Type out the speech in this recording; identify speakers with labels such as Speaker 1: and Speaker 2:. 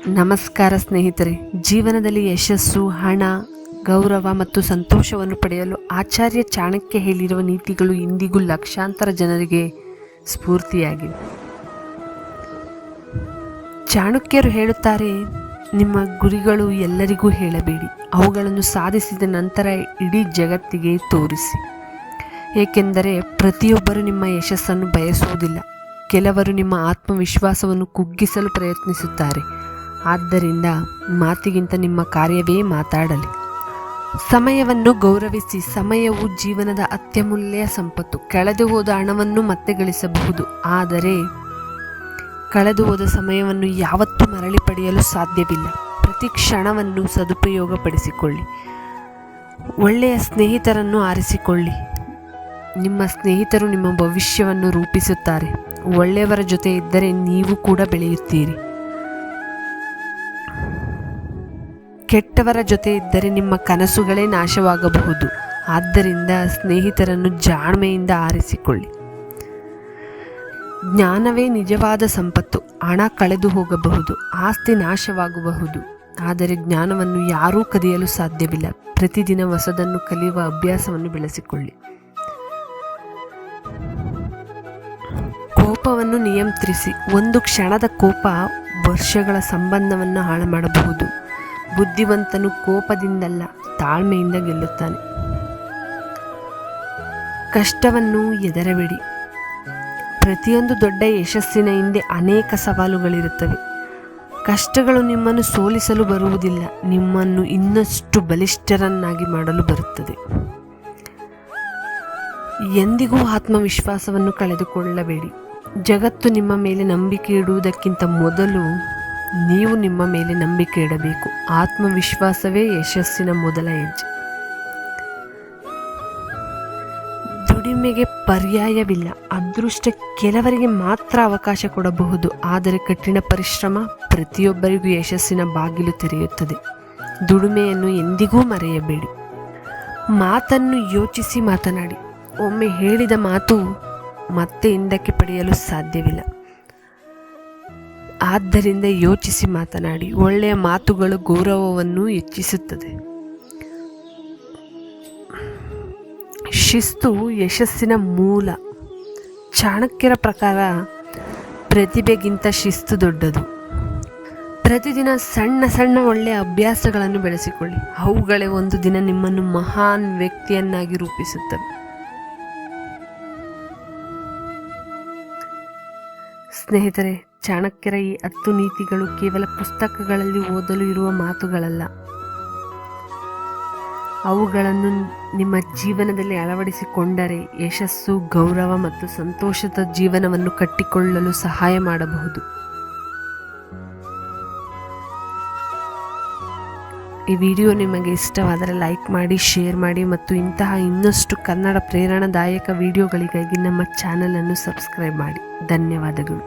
Speaker 1: ನಮಸ್ಕಾರ ಸ್ನೇಹಿತರೆ. ಜೀವನದಲ್ಲಿ ಯಶಸ್ಸು, ಹಣ, ಗೌರವ ಮತ್ತು ಸಂತೋಷವನ್ನು ಪಡೆಯಲು ಆಚಾರ್ಯ ಚಾಣಕ್ಯ ಹೇಳಿರುವ ನೀತಿಗಳು ಇಂದಿಗೂ ಲಕ್ಷಾಂತರ ಜನರಿಗೆ ಸ್ಫೂರ್ತಿಯಾಗಿವೆ. ಚಾಣಕ್ಯರು ಹೇಳುತ್ತಾರೆ, ನಿಮ್ಮ ಗುರಿಗಳು ಎಲ್ಲರಿಗೂ ಹೇಳಬೇಡಿ, ಅವುಗಳನ್ನು ಸಾಧಿಸಿದ ನಂತರ ಇಡೀ ಜಗತ್ತಿಗೆ ತೋರಿಸಿ. ಏಕೆಂದರೆ ಪ್ರತಿಯೊಬ್ಬರು ನಿಮ್ಮ ಯಶಸ್ಸನ್ನು ಬಯಸುವುದಿಲ್ಲ. ಕೆಲವರು ನಿಮ್ಮ ಆತ್ಮವಿಶ್ವಾಸವನ್ನು ಕುಗ್ಗಿಸಲು ಪ್ರಯತ್ನಿಸುತ್ತಾರೆ. ಆದ್ದರಿಂದ ಮಾತಿಗಿಂತ ನಿಮ್ಮ ಕಾರ್ಯವೇ ಮಾತಾಡಲಿ. ಸಮಯವನ್ನು ಗೌರವಿಸಿ. ಸಮಯವು ಜೀವನದ ಅತ್ಯಮೂಲ್ಯ ಸಂಪತ್ತು. ಕಳೆದು ಹೋದ ಹಣವನ್ನು ಮತ್ತೆ ಗಳಿಸಬಹುದು, ಆದರೆ ಕಳೆದು ಹೋದ ಸಮಯವನ್ನು ಯಾವತ್ತೂ ಮರಳಿ ಪಡೆಯಲು ಸಾಧ್ಯವಿಲ್ಲ. ಪ್ರತಿ ಕ್ಷಣವನ್ನು ಸದುಪಯೋಗಪಡಿಸಿಕೊಳ್ಳಿ. ಒಳ್ಳೆಯ ಸ್ನೇಹಿತರನ್ನು ಆರಿಸಿಕೊಳ್ಳಿ. ನಿಮ್ಮ ಸ್ನೇಹಿತರು ನಿಮ್ಮ ಭವಿಷ್ಯವನ್ನು ರೂಪಿಸುತ್ತಾರೆ. ಒಳ್ಳೆಯವರ ಜೊತೆ ಇದ್ದರೆ ನೀವು ಕೂಡ ಬೆಳೆಯುತ್ತೀರಿ. ಕೆಟ್ಟವರ ಜೊತೆ ಇದ್ದರೆ ನಿಮ್ಮ ಕನಸುಗಳೇ ನಾಶವಾಗಬಹುದು. ಆದ್ದರಿಂದ ಸ್ನೇಹಿತರನ್ನು ಜಾಣ್ಮೆಯಿಂದ ಆರಿಸಿಕೊಳ್ಳಿ. ಜ್ಞಾನವೇ ನಿಜವಾದ ಸಂಪತ್ತು. ಹಣ ಕಳೆದು ಹೋಗಬಹುದು, ಆಸ್ತಿ ನಾಶವಾಗಬಹುದು, ಆದರೆ ಜ್ಞಾನವನ್ನು ಯಾರೂ ಕದಿಯಲು ಸಾಧ್ಯವಿಲ್ಲ. ಪ್ರತಿದಿನ ಹೊಸದನ್ನು ಕಲಿಯುವ ಅಭ್ಯಾಸವನ್ನು ಬೆಳೆಸಿಕೊಳ್ಳಿ. ಕೋಪವನ್ನು ನಿಯಂತ್ರಿಸಿ. ಒಂದು ಕ್ಷಣದ ಕೋಪ ವರ್ಷಗಳ ಸಂಬಂಧವನ್ನು ಹಾಳು ಮಾಡಬಹುದು. ಬುದ್ಧಿವಂತನು ಕೋಪದಿಂದಲ್ಲ, ತಾಳ್ಮೆಯಿಂದ ಗೆಲ್ಲುತ್ತಾನೆ. ಕಷ್ಟವನ್ನು ಎದರಬೇಡಿ. ಪ್ರತಿಯೊಂದು ದೊಡ್ಡ ಯಶಸ್ಸಿನ ಹಿಂದೆ ಅನೇಕ ಸವಾಲುಗಳಿರುತ್ತವೆ. ಕಷ್ಟಗಳು ನಿಮ್ಮನ್ನು ಸೋಲಿಸಲು ಬರುವುದಿಲ್ಲ, ನಿಮ್ಮನ್ನು ಇನ್ನಷ್ಟು ಬಲಿಷ್ಠರನ್ನಾಗಿ ಮಾಡಲು ಬರುತ್ತದೆ. ಎಂದಿಗೂ ಆತ್ಮವಿಶ್ವಾಸವನ್ನು ಕಳೆದುಕೊಳ್ಳಬೇಡಿ. ಜಗತ್ತು ನಿಮ್ಮ ಮೇಲೆ ನಂಬಿಕೆ ಇಡುವುದಕ್ಕಿಂತ ಮೊದಲು ನೀವು ನಿಮ್ಮ ಮೇಲೆ ನಂಬಿಕೆ ಇಡಬೇಕು. ಆತ್ಮವಿಶ್ವಾಸವೇ ಯಶಸ್ಸಿನ ಮೊದಲ ಹೆಜ್ಜೆ. ದುಡಿಮೆಗೆ ಪರ್ಯಾಯವಿಲ್ಲ. ಅದೃಷ್ಟ ಕೆಲವರಿಗೆ ಮಾತ್ರ ಅವಕಾಶ ಕೊಡಬಹುದು, ಆದರೆ ಕಠಿಣ ಪರಿಶ್ರಮ ಪ್ರತಿಯೊಬ್ಬರಿಗೂ ಯಶಸ್ಸಿನ ಬಾಗಿಲು ತೆರೆಯುತ್ತದೆ. ದುಡಿಮೆಯನ್ನು ಎಂದಿಗೂ ಮರೆಯಬೇಡಿ. ಮಾತನ್ನು ಯೋಚಿಸಿ ಮಾತನಾಡಿ. ಒಮ್ಮೆ ಹೇಳಿದ ಮಾತು ಮತ್ತೆ ಹಿಂದಕ್ಕೆ ಪಡೆಯಲು ಸಾಧ್ಯವಿಲ್ಲ. ಆದ್ದರಿಂದ ಯೋಚಿಸಿ ಮಾತನಾಡಿ. ಒಳ್ಳೆಯ ಮಾತುಗಳು ಗೌರವವನ್ನು ಹೆಚ್ಚಿಸುತ್ತದೆ. ಶಿಸ್ತು ಯಶಸ್ಸಿನ ಮೂಲ. ಚಾಣಕ್ಯರ ಪ್ರಕಾರ ಪ್ರತಿಭೆಗಿಂತ ಶಿಸ್ತು ದೊಡ್ಡದು. ಪ್ರತಿದಿನ ಸಣ್ಣ ಸಣ್ಣ ಒಳ್ಳೆಯ ಅಭ್ಯಾಸಗಳನ್ನು ಬೆಳೆಸಿಕೊಳ್ಳಿ. ಅವುಗಳೇ ಒಂದು ದಿನ ನಿಮ್ಮನ್ನು ಮಹಾನ್ ವ್ಯಕ್ತಿಯನ್ನಾಗಿ ರೂಪಿಸುತ್ತವೆ. ಸ್ನೇಹಿತರೆ, ಚಾಣಕ್ಯರ ಈ 10 ನೀತಿಗಳು ಕೇವಲ ಪುಸ್ತಕಗಳಲ್ಲಿ ಓದಲು ಇರುವ ಮಾತುಗಳಲ್ಲ. ಅವುಗಳನ್ನು ನಿಮ್ಮ ಜೀವನದಲ್ಲಿ ಅಳವಡಿಸಿಕೊಂಡರೆ ಯಶಸ್ಸು, ಗೌರವ ಮತ್ತು ಸಂತೋಷದ ಜೀವನವನ್ನು ಕಟ್ಟಿಕೊಳ್ಳಲು ಸಹಾಯ ಮಾಡಬಹುದು. ಈ ವಿಡಿಯೋ ನಿಮಗೆ ಇಷ್ಟವಾದರೆ ಲೈಕ್ ಮಾಡಿ, ಶೇರ್ ಮಾಡಿ ಮತ್ತು ಇಂತಹ ಇನ್ನಷ್ಟು ಕನ್ನಡ ಪ್ರೇರಣಾದಾಯಕ ವಿಡಿಯೋಗಳಿಗಾಗಿ ನಮ್ಮ ಚಾನಲನ್ನು ಸಬ್ಸ್ಕ್ರೈಬ್ ಮಾಡಿ. ಧನ್ಯವಾದಗಳು.